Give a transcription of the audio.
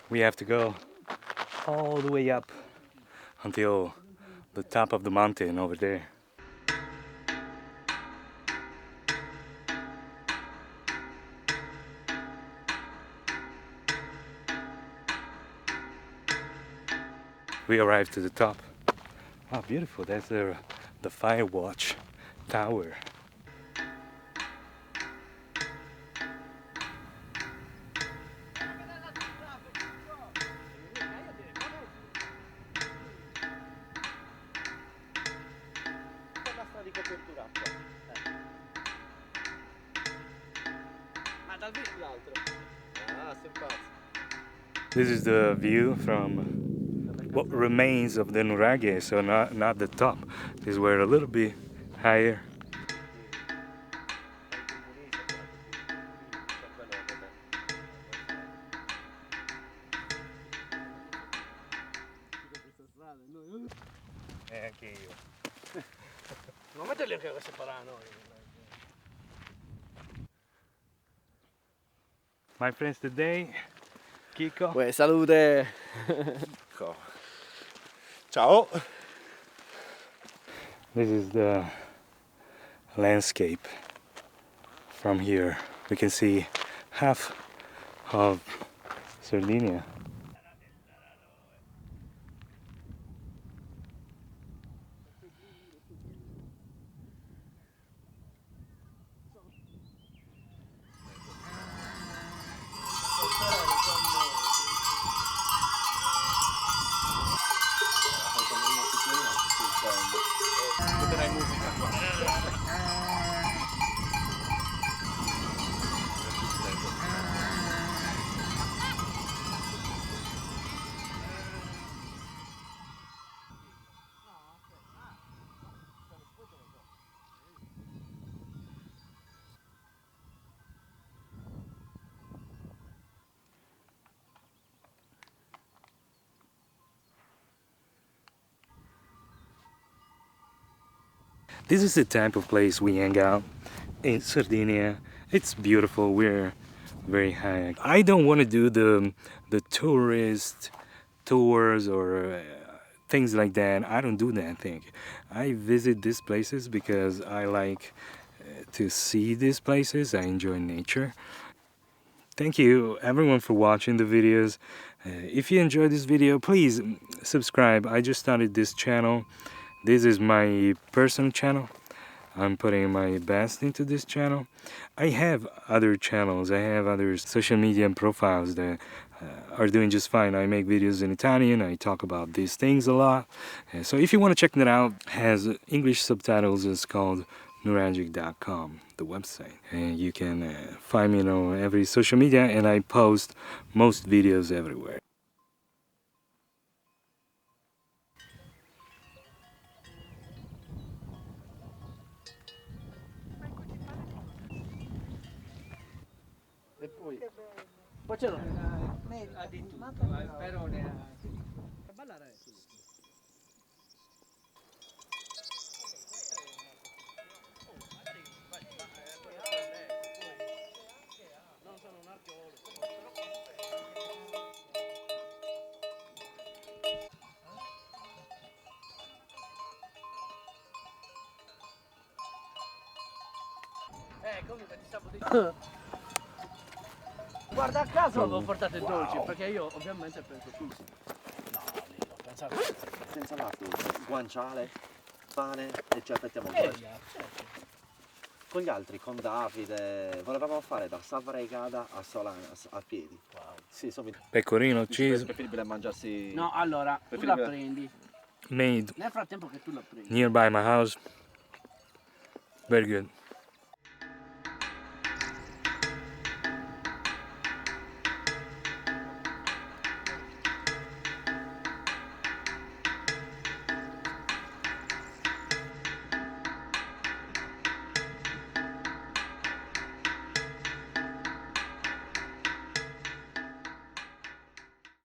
We have to go all the way up until the top of the mountain over there. We arrived to the top. Oh, beautiful. That's the fire watch tower. This is the view from what remains of the nuraghe, so not the top. These were a little bit higher. Anche io. Non metterli anche a separare noi. My friends today, Kiko. Uè, salute! Ciao! This is the landscape from here. We can see half of Sardinia. Metterai musica qua. This is the type of place we hang out in Sardinia. It's beautiful. We're very high. I don't want to do the tourist tours or things like that. I don't do that thing. I visit these places because I like to see these places. I enjoy nature. Thank you everyone for watching the videos. If you enjoyed this video, please subscribe. I just started this channel. This is my personal channel. I'm putting my best into this channel. I have other channels. I have other social media profiles that are doing just fine. I make videos in Italian. I talk about these things a lot. So if you want to check that out, it has English subtitles. It's called nuragic.com, the website. And you can find me on every social media, and I post most videos everywhere. E poi c'è addirittura, però a ballare non sono un archeologo. Comunque ti stavo dicendo. Guarda a caso avevo portato i dolci, perché io ovviamente penso tutto. No, io pensavo Senza l'acqua, guanciale, pane e ci aspettiamo il dolce. certo. Con gli altri, con Davide, volevamo fare da Savaregada a Solana a piedi. Wow. Sì, Pecorino, cheese, è preferibile mangiarsi... No, allora, tu la prendi. made Nel frattempo che tu la prendi. nearby my house. Very good.